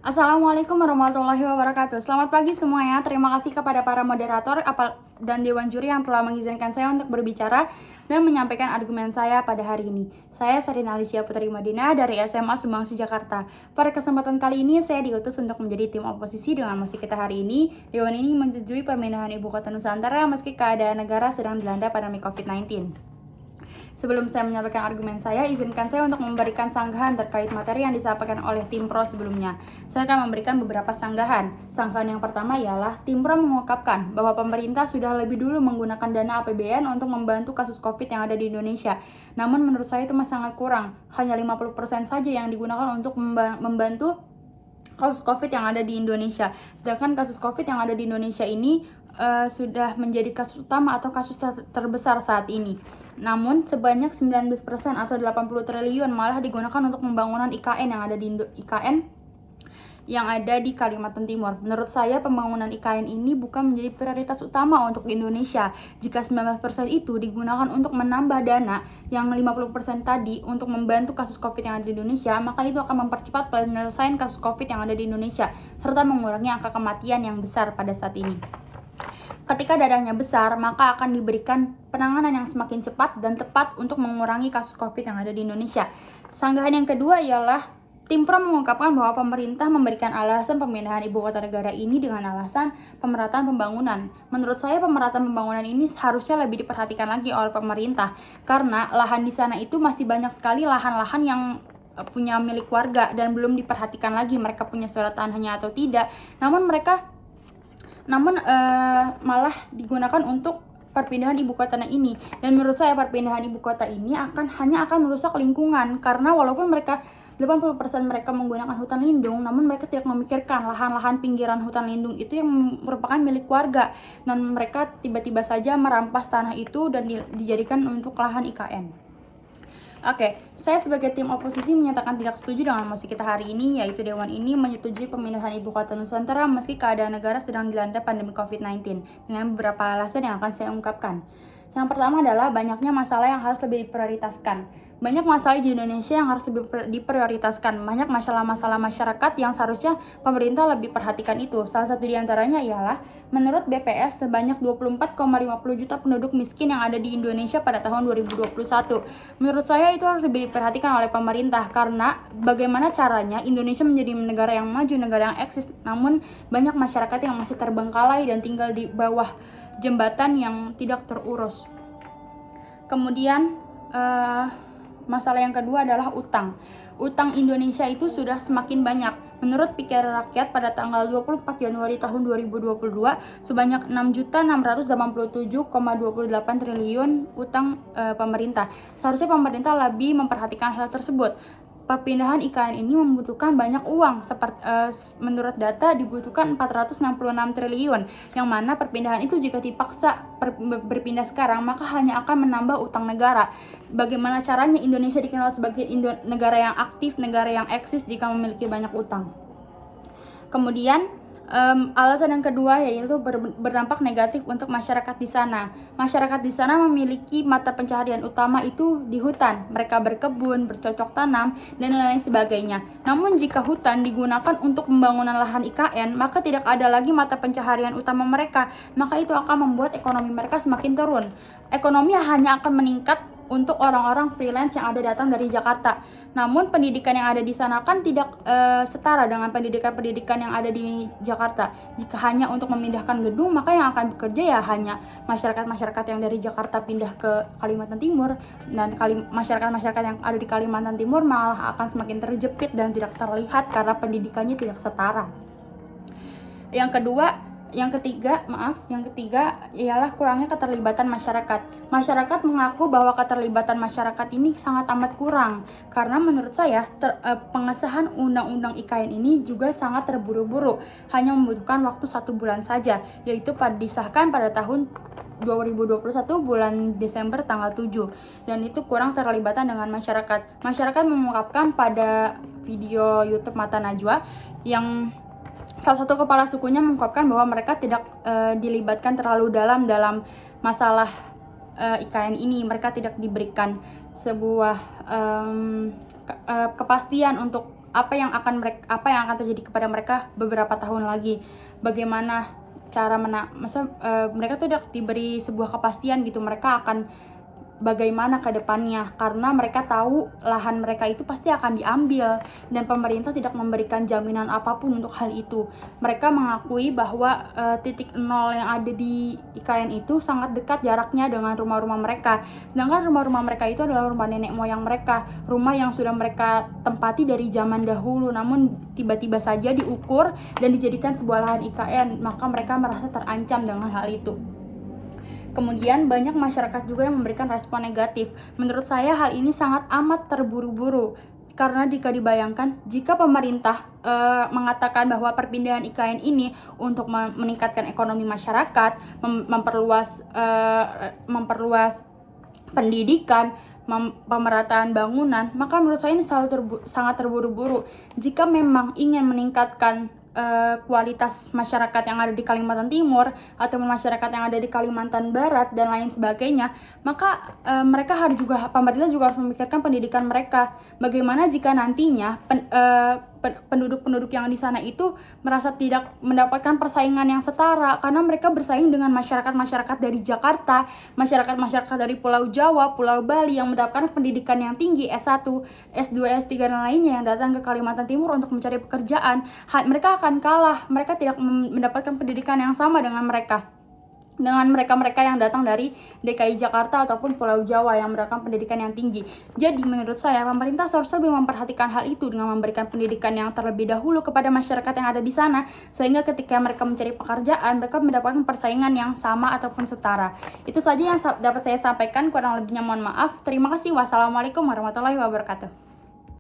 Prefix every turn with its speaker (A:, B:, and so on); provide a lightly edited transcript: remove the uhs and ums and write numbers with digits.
A: Assalamualaikum warahmatullahi wabarakatuh. Selamat pagi semuanya. Terima kasih kepada para moderator dan Dewan Juri yang telah mengizinkan saya untuk berbicara dan menyampaikan argumen saya pada hari ini. Saya Sarin Alicia Putri Madinah dari SMA Sumbangsi Jakarta. Pada kesempatan kali ini saya diutus untuk menjadi tim oposisi dengan mosi kita hari ini. Dewan ini menyetujui pemindahan ibu kota Nusantara meski keadaan negara sedang dilanda pandemi COVID-19. Sebelum saya menyampaikan argumen saya, izinkan saya untuk memberikan sanggahan terkait materi yang disampaikan oleh tim pro sebelumnya. Saya akan memberikan beberapa sanggahan. Sanggahan yang pertama ialah tim pro mengungkapkan bahwa pemerintah sudah lebih dulu menggunakan dana APBN untuk membantu kasus COVID yang ada di Indonesia. Namun menurut saya itu masih sangat kurang. Hanya 50% saja yang digunakan untuk membantu kasus COVID yang ada di Indonesia. Sedangkan kasus COVID yang ada di Indonesia ini sudah menjadi kasus utama atau kasus terbesar saat ini. Namun sebanyak 19% atau 80 triliun malah digunakan untuk pembangunan IKN yang ada di Kalimantan Timur. Menurut saya pembangunan IKN ini bukan menjadi prioritas utama untuk Indonesia. Jika 19% itu digunakan untuk menambah dana yang 50% tadi untuk membantu kasus COVID yang ada di Indonesia, maka itu akan mempercepat penyelesaian kasus COVID yang ada di Indonesia serta mengurangi angka kematian yang besar pada saat ini. Ketika dadanya besar, maka akan diberikan penanganan yang semakin cepat dan tepat untuk mengurangi kasus COVID yang ada di Indonesia. Sanggahan yang kedua ialah tim pro mengungkapkan bahwa pemerintah memberikan alasan pemindahan ibu kota negara ini dengan alasan pemerataan pembangunan. Menurut saya pemerataan pembangunan ini harusnya lebih diperhatikan lagi oleh pemerintah karena lahan di sana itu masih banyak sekali lahan-lahan yang punya milik warga dan belum diperhatikan lagi mereka punya surat tanahnya atau tidak. Namun malah digunakan untuk perpindahan ibu kota ini. Dan menurut saya perpindahan ibu kota ini hanya akan merusak lingkungan karena walaupun 80% mereka menggunakan hutan lindung, namun mereka tidak memikirkan lahan-lahan pinggiran hutan lindung itu yang merupakan milik warga dan mereka tiba-tiba saja merampas tanah itu dan dijadikan untuk lahan IKN. Oke, saya sebagai tim oposisi menyatakan tidak setuju dengan mosi kita hari ini, yaitu Dewan ini menyetujui pemindahan ibu kota Nusantara meski keadaan negara sedang dilanda pandemi COVID-19 dengan beberapa alasan yang akan saya ungkapkan. Yang pertama adalah banyaknya masalah yang harus lebih diprioritaskan. Banyak masalah di Indonesia yang harus lebih diprioritaskan. Banyak masalah-masalah masyarakat yang seharusnya pemerintah lebih perhatikan itu. Salah satu di antaranya ialah menurut BPS sebanyak 24,50 juta penduduk miskin yang ada di Indonesia pada tahun 2021. Menurut saya itu harus lebih diperhatikan oleh pemerintah karena bagaimana caranya Indonesia menjadi negara yang maju, negara yang eksis, namun banyak masyarakat yang masih terbengkalai dan tinggal di bawah jembatan yang tidak terurus. Kemudian masalah yang kedua adalah utang. Utang Indonesia itu sudah semakin banyak. Menurut Pikiran Rakyat pada tanggal 24 Januari tahun 2022 sebanyak 6.687,28 triliun utang pemerintah. Seharusnya pemerintah lebih memperhatikan hal tersebut. Perpindahan IKN ini membutuhkan banyak uang. Menurut data dibutuhkan 466 triliun, yang mana perpindahan itu jika dipaksa berpindah sekarang maka hanya akan menambah utang negara. Bagaimana caranya Indonesia dikenal sebagai negara yang aktif, negara yang eksis jika memiliki banyak utang? Kemudian alasan yang kedua yaitu berdampak negatif untuk masyarakat di sana. Masyarakat di sana memiliki mata pencaharian utama itu di hutan. Mereka berkebun, bercocok tanam, dan lain-lain sebagainya. Namun jika hutan digunakan untuk pembangunan lahan IKN, maka tidak ada lagi mata pencaharian utama mereka. Maka itu akan membuat ekonomi mereka semakin turun. Ekonomi hanya akan meningkat untuk orang-orang freelance yang ada datang dari Jakarta. Namun pendidikan yang ada di sana kan tidak setara dengan pendidikan yang ada di Jakarta. Jika hanya untuk memindahkan gedung, maka yang akan bekerja ya hanya masyarakat-masyarakat yang dari Jakarta pindah ke Kalimantan Timur, dan masyarakat-masyarakat yang ada di Kalimantan Timur malah akan semakin terjepit dan tidak terlihat karena pendidikannya tidak setara. Yang ketiga ialah kurangnya keterlibatan masyarakat. Masyarakat mengaku bahwa keterlibatan masyarakat ini sangat amat kurang karena menurut saya pengesahan undang-undang IKN ini juga sangat terburu-buru, hanya membutuhkan waktu 1 bulan saja, yaitu disahkan pada tahun 2021 bulan Desember tanggal 7, dan itu kurang terlibatan dengan masyarakat. Masyarakat mengungkapkan pada video YouTube Mata Najwa yang salah satu kepala sukunya mengungkapkan bahwa mereka tidak dilibatkan terlalu dalam masalah IKN ini. Mereka tidak diberikan sebuah kepastian untuk apa yang akan terjadi kepada mereka beberapa tahun lagi. Bagaimana cara mereka tuh udah diberi sebuah kepastian gitu, mereka akan bagaimana ke depannya, karena mereka tahu lahan mereka itu pasti akan diambil dan pemerintah tidak memberikan jaminan apapun untuk hal itu. Mereka mengakui bahwa titik nol yang ada di IKN itu sangat dekat jaraknya dengan rumah-rumah mereka, sedangkan rumah-rumah mereka itu adalah rumah nenek moyang mereka, rumah yang sudah mereka tempati dari zaman dahulu, namun tiba-tiba saja diukur dan dijadikan sebuah lahan IKN, maka mereka merasa terancam dengan hal itu. Kemudian banyak masyarakat juga yang memberikan respon negatif. Menurut saya hal ini sangat amat terburu-buru. Karena jika dibayangkan, jika pemerintah mengatakan bahwa perpindahan IKN ini untuk meningkatkan ekonomi masyarakat, memperluas pendidikan, pemerataan bangunan, maka menurut saya ini sangat terburu-buru. Jika memang ingin meningkatkan kualitas masyarakat yang ada di Kalimantan Timur atau masyarakat yang ada di Kalimantan Barat dan lain sebagainya, maka pemerintah juga harus memikirkan pendidikan mereka. Bagaimana jika nantinya penduduk-penduduk yang di sana itu merasa tidak mendapatkan persaingan yang setara karena mereka bersaing dengan masyarakat-masyarakat dari Jakarta, masyarakat-masyarakat dari Pulau Jawa, Pulau Bali yang mendapatkan pendidikan yang tinggi, S1, S2, S3 dan lainnya yang datang ke Kalimantan Timur untuk mencari pekerjaan. Mereka akan kalah, mereka tidak mendapatkan pendidikan yang sama dengan mereka yang datang dari DKI Jakarta ataupun Pulau Jawa yang mendapatkan pendidikan yang tinggi. Jadi menurut saya pemerintah seharusnya lebih memperhatikan hal itu dengan memberikan pendidikan yang terlebih dahulu kepada masyarakat yang ada di sana, sehingga ketika mereka mencari pekerjaan mereka mendapatkan persaingan yang sama ataupun setara. Itu saja yang dapat saya sampaikan, kurang lebihnya mohon maaf. Terima kasih. Wassalamualaikum warahmatullahi wabarakatuh.